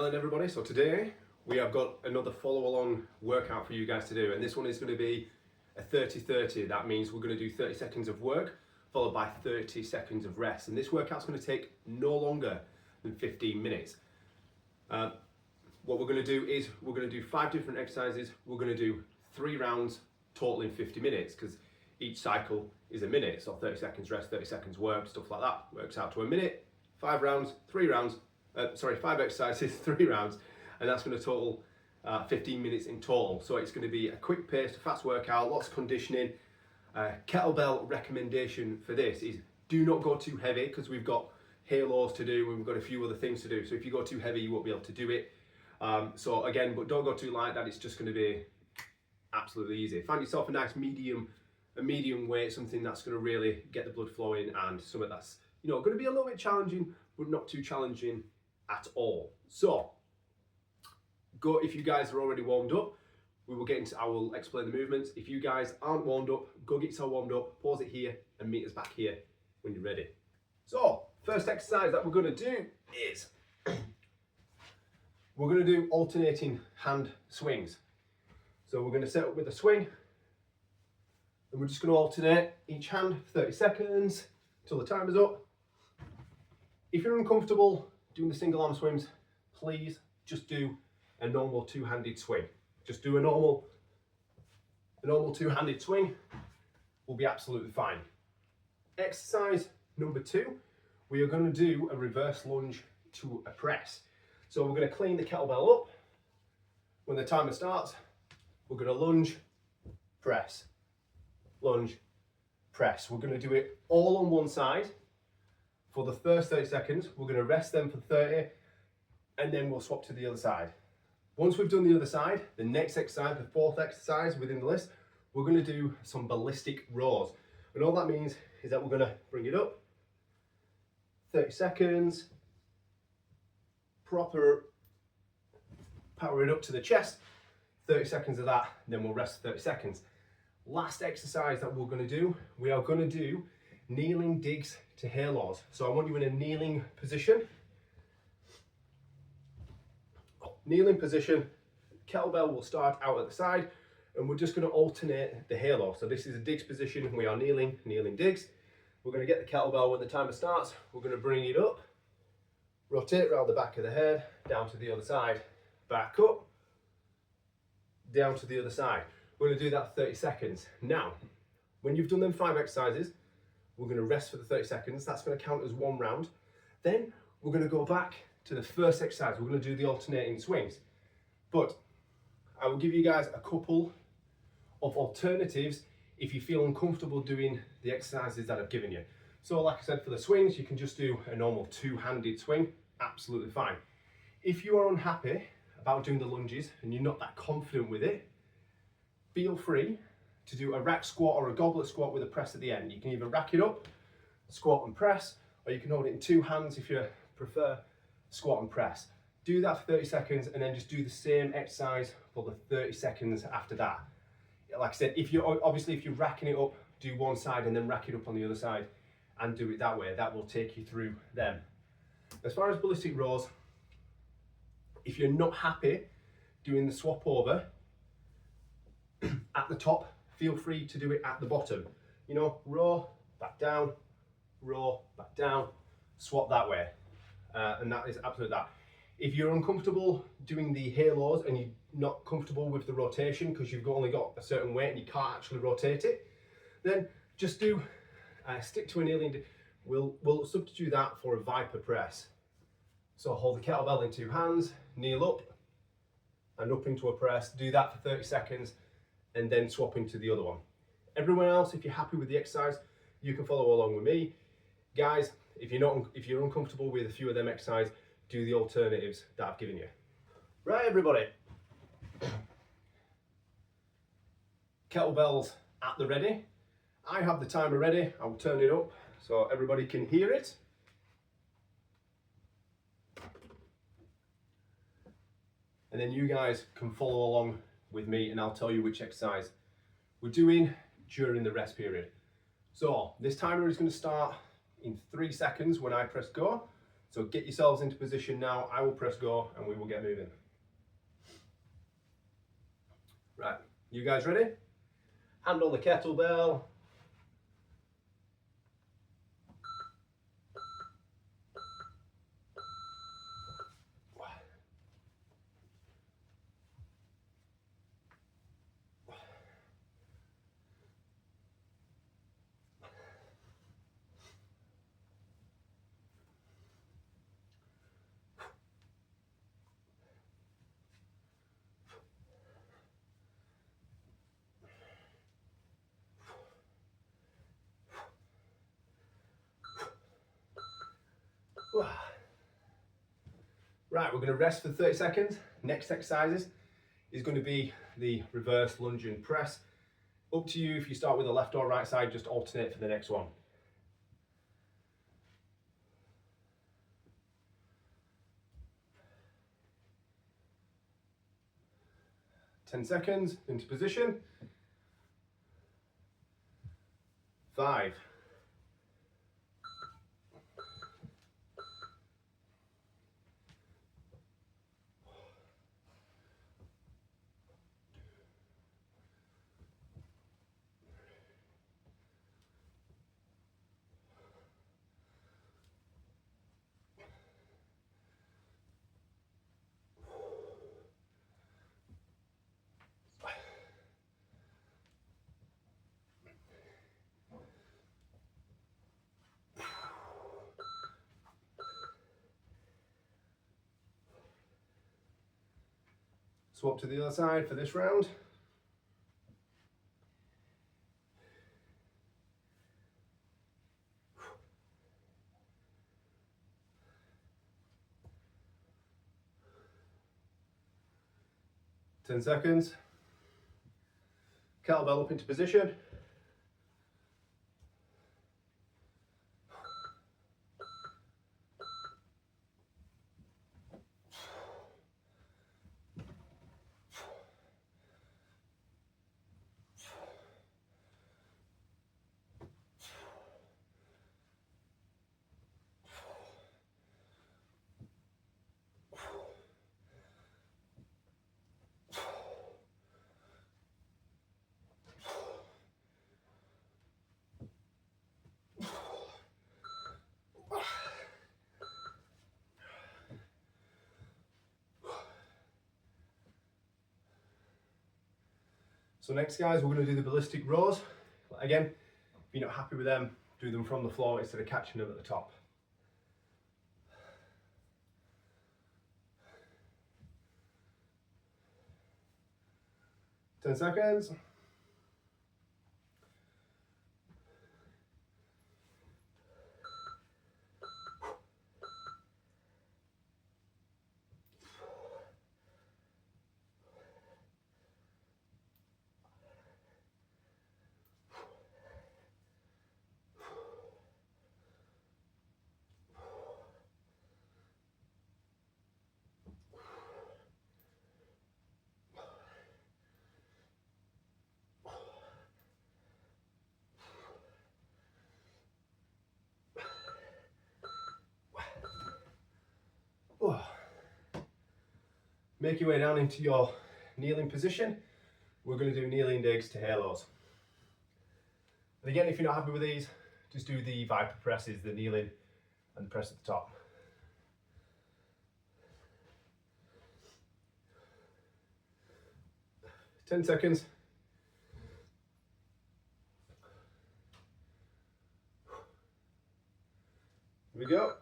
Alan, everybody. So today we have got another follow along workout for you guys to do, and this one is going to be a 30-30. That means we're going to do 30 seconds of work followed by 30 seconds of rest, and this workout's going to take no longer than 15 minutes. What we're going to do is we're going to do 5 different exercises. We're going to do 3 rounds totaling 50 minutes because each cycle is a minute, so 30 seconds rest, 30 seconds work, stuff like that works out to a minute. 5 rounds, 3 rounds, 5 exercises, 3 rounds, and that's going to total 15 minutes in total. So it's going to be a quick paced, fast workout, lots of conditioning. Kettlebell recommendation for this is do not go too heavy because we've got halos to do and we've got a few other things to do. So if you go too heavy, you won't be able to do it. So again, but don't go too light, that it's just going to be absolutely easy. Find yourself a nice medium weight, something that's going to really get the blood flowing, and something that's, you know, going to be a little bit challenging, but not too challenging at all. So go, if you guys are already warmed up, I will explain the movements. If you guys aren't warmed up, go get yourself warmed up, pause it here and meet us back here when you're ready. So first exercise that we're going to do is we're going to do alternating hand swings. So we're going to set up with a swing and we're just going to alternate each hand for 30 seconds till the timer's up. If you're uncomfortable doing the single arm swims, please just do a normal 2-handed swing. Just do a normal 2-handed swing, will be absolutely fine. Exercise number 2, we are going to do a reverse lunge to a press. So we're going to clean the kettlebell up. When the timer starts, we're going to lunge, press, lunge, press. We're going to do it all on one side for the first 30 seconds. We're going to rest them for 30 and then we'll swap to the other side. Once we've done the other side, the next exercise, the 4th exercise within the list, we're going to do some ballistic rows. And all that means is that we're going to bring it up, 30 seconds, proper power it up to the chest, 30 seconds of that, and then we'll rest 30 seconds. Last exercise that we're going to do, we are going to do kneeling digs to halos. So I want you in a kneeling position. Kneeling position, kettlebell will start out at the side and we're just going to alternate the halo. So this is a digs position, we are kneeling digs. We're going to get the kettlebell when the timer starts, we're going to bring it up, rotate around the back of the head, down to the other side, back up, down to the other side. We're going to do that for 30 seconds. Now, when you've done them 5 exercises, we're going to rest for the 30 seconds. That's going to count as 1 round. Then we're going to go back to the first exercise. We're going to do the alternating swings. But I will give you guys a couple of alternatives if you feel uncomfortable doing the exercises that I've given you. So like I said, for the swings, you can just do a normal 2-handed swing, absolutely fine. If you are unhappy about doing the lunges and you're not that confident with it, feel free to do a rack squat or a goblet squat with a press at the end. You can either rack it up, squat and press, or you can hold it in 2 hands if you prefer squat and press. Do that for 30 seconds and then just do the same exercise for the 30 seconds after that. Like I said, if you're racking it up, do one side and then rack it up on the other side and do it that way. That will take you through them. As far as ballistic rows, if you're not happy doing the swap over at the top, feel free to do it at the bottom. You know, row, back down, swap that way. And that is absolutely that. If you're uncomfortable doing the halos and you're not comfortable with the rotation because you've only got a certain weight and you can't actually rotate it, then just do stick to a kneeling. We'll substitute that for a viper press. So hold the kettlebell in 2 hands, kneel up and up into a press. Do that for 30 seconds and then swap into the other one. Everyone else, if you're happy with the exercise, you can follow along with me. Guys, if you're uncomfortable with a few of them exercises, do the alternatives that I've given you. Right, everybody. Kettlebells at the ready. I have the timer ready. I will turn it up so everybody can hear it. And then you guys can follow along with me and I'll tell you which exercise we're doing during the rest period. So this timer is going to start in 3 seconds when I press go. So get yourselves into position now. I will press go and we will get moving. Right, you guys ready? Hand on the kettlebell. Right, we're going to rest for 30 seconds. Next exercises is going to be the reverse lunge and press. Up to you if you start with the left or right side, just alternate for the next one. 10 seconds into position. 5. 'Swap to the other side for this round. Ten seconds. Kettlebell up into position. So next, guys, we're going to do the ballistic rows. Again, if you're not happy with them, do them from the floor instead of catching them at the top. Ten seconds. Make your way down into your kneeling position. We're going to do kneeling digs to halos. And again, if you're not happy with these, just do the Viper presses, the kneeling and the press at the top. 10 seconds. Here we go.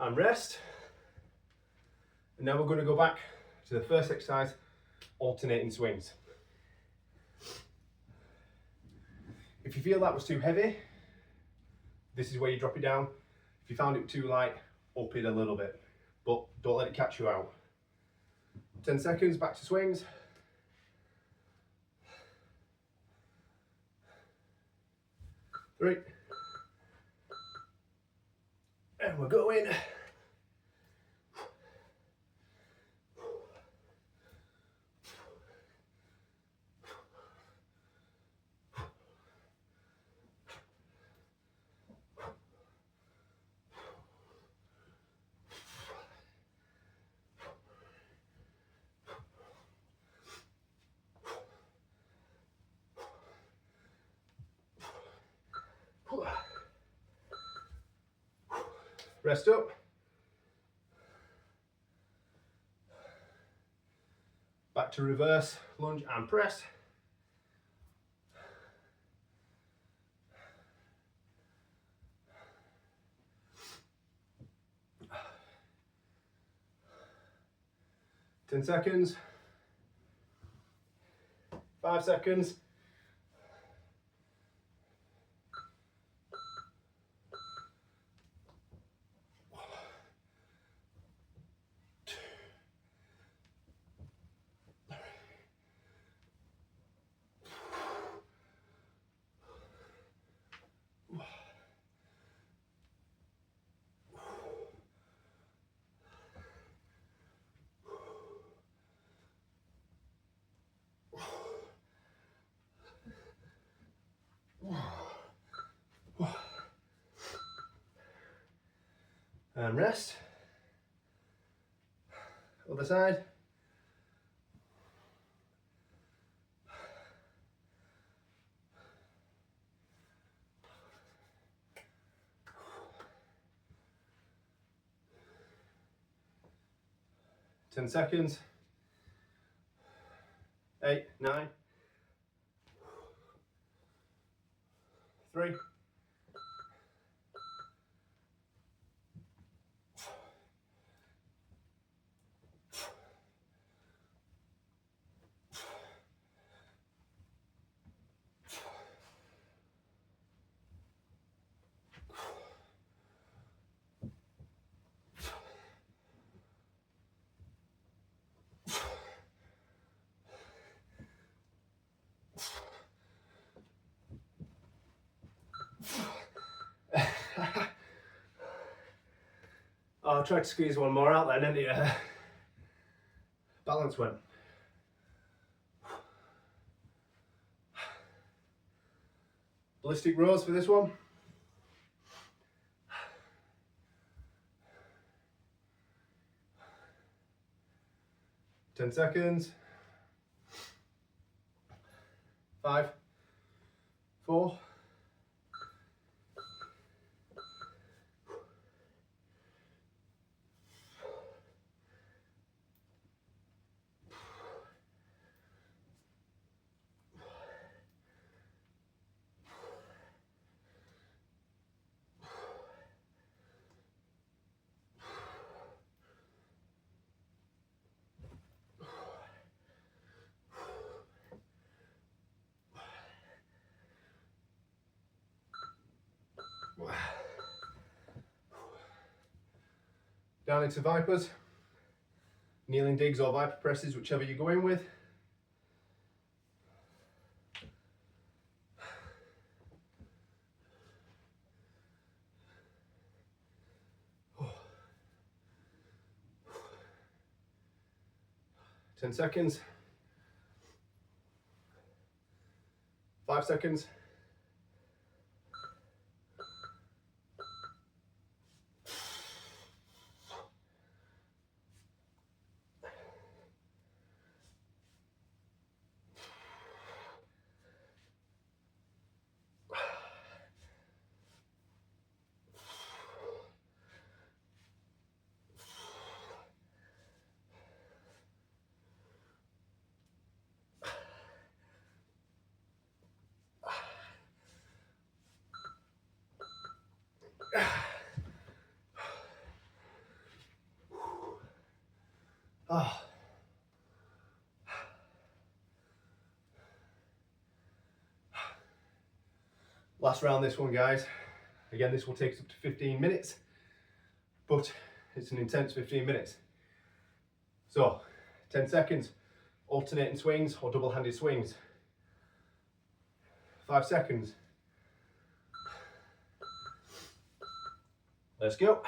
And rest. And now we're going to go back to the first exercise, alternating swings. If you feel that was too heavy, This is where you drop it down. If you found it too light, up it a little bit, but don't let it catch you out. 10 seconds, back to swings. 3. And we're going. Rest up. Back to reverse, lunge and press. Ten seconds. 5 seconds. 2. And rest. Other side. Ten seconds. 8, 9. 3. Oh, I tried to squeeze one more out then, and the balance went. Ballistic rows for this one. 10 seconds. 5, 4. Down into Vipers, kneeling digs or Viper presses, whichever you're going with. Oh. 10 seconds. 5 seconds. Oh. Last round this one, guys. Again, this will take us up to 15 minutes, but it's an intense 15 minutes. So 10 seconds, alternating swings or double-handed swings. 5 seconds. Let's go.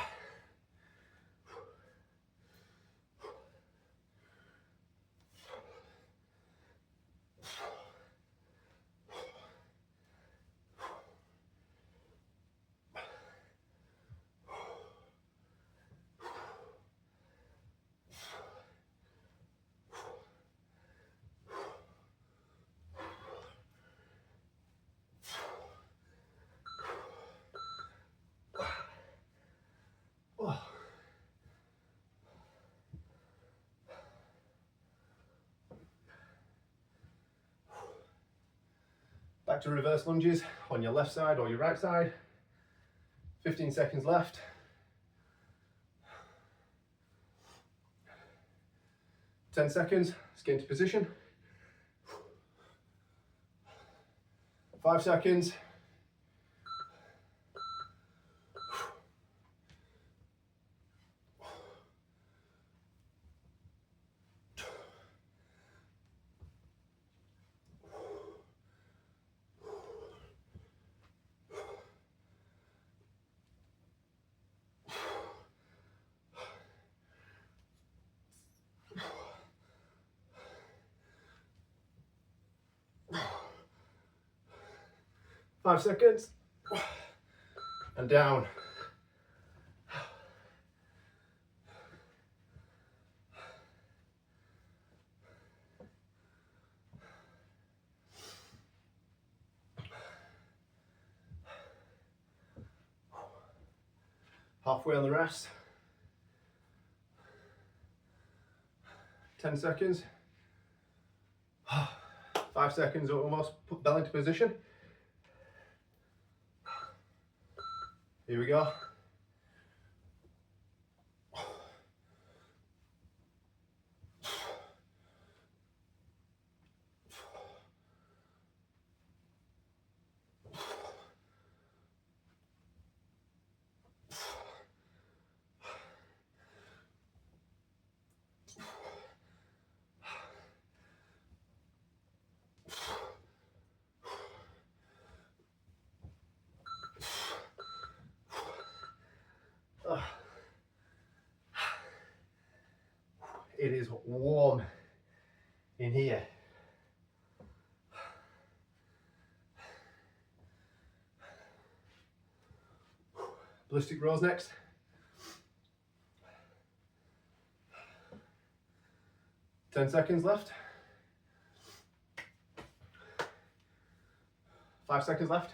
Back to reverse lunges on your left side or your right side. 15 seconds left. 10 seconds, let's get into position. 5 seconds. 5 seconds. And down. Halfway on the rest. 10 seconds. 5 seconds almost, put bell into position. Here we go. It is warm in here. Ballistic rows next. Ten seconds left. 5 seconds left.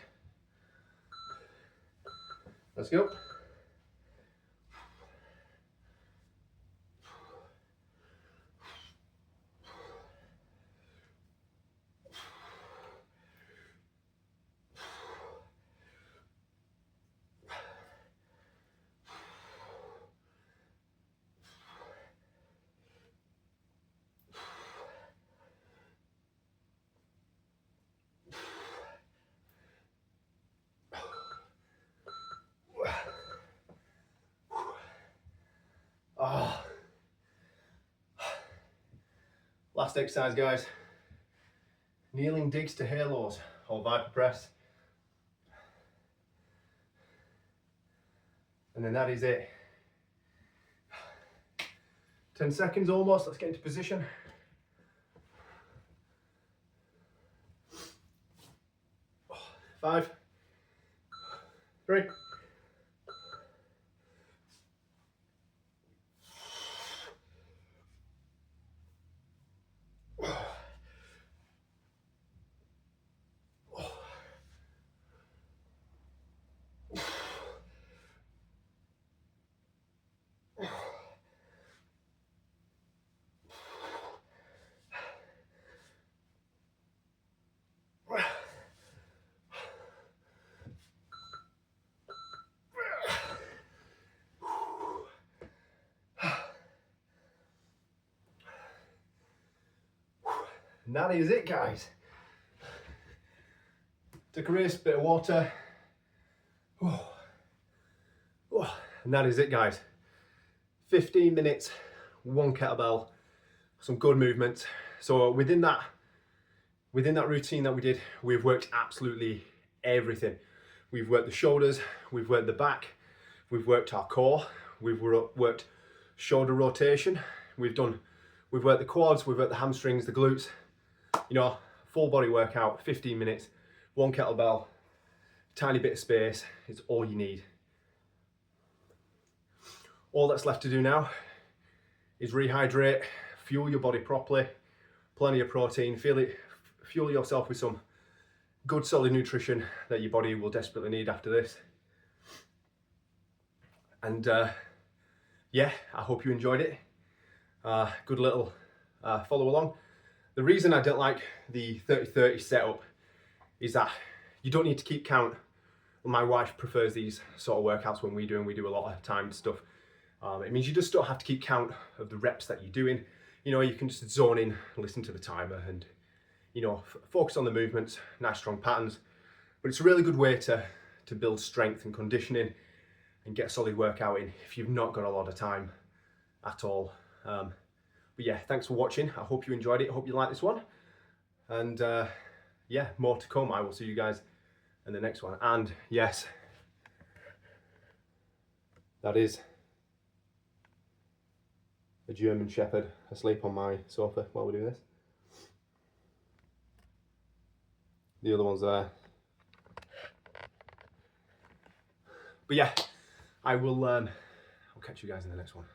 Let's go. Last exercise, guys. Kneeling digs to halos or viper press. And then that is it. 10 seconds almost, let's get into position. 5, 3, and that is it, guys. Took a rest, bit of water. And that is it, guys. 15 minutes, one kettlebell, some good movements. So within that routine that we did, we've worked absolutely everything. We've worked the shoulders, we've worked the back, we've worked our core, we've worked shoulder rotation, we've worked the quads, we've worked the hamstrings, the glutes. You know, full body workout, 15 minutes, one kettlebell, tiny bit of space, it's all you need. All that's left to do now is rehydrate, fuel your body properly, plenty of protein, fuel yourself with some good solid nutrition that your body will desperately need after this. And yeah, I hope you enjoyed it. Good little follow along. The reason I don't like the 30-30 setup is that you don't need to keep count. My wife prefers these sort of workouts when we do a lot of timed stuff. It means you just don't have to keep count of the reps that you're doing. You know, you can just zone in, listen to the timer, and you know, focus on the movements, nice strong patterns. But it's a really good way to build strength and conditioning and get a solid workout in if you've not got a lot of time at all. But yeah, thanks for watching. I hope you enjoyed it. I hope you like this one. And yeah, more to come. I will see you guys in the next one. And yes, that is a German Shepherd asleep on my sofa while we do this. The other one's there. But yeah, I'll catch you guys in the next one.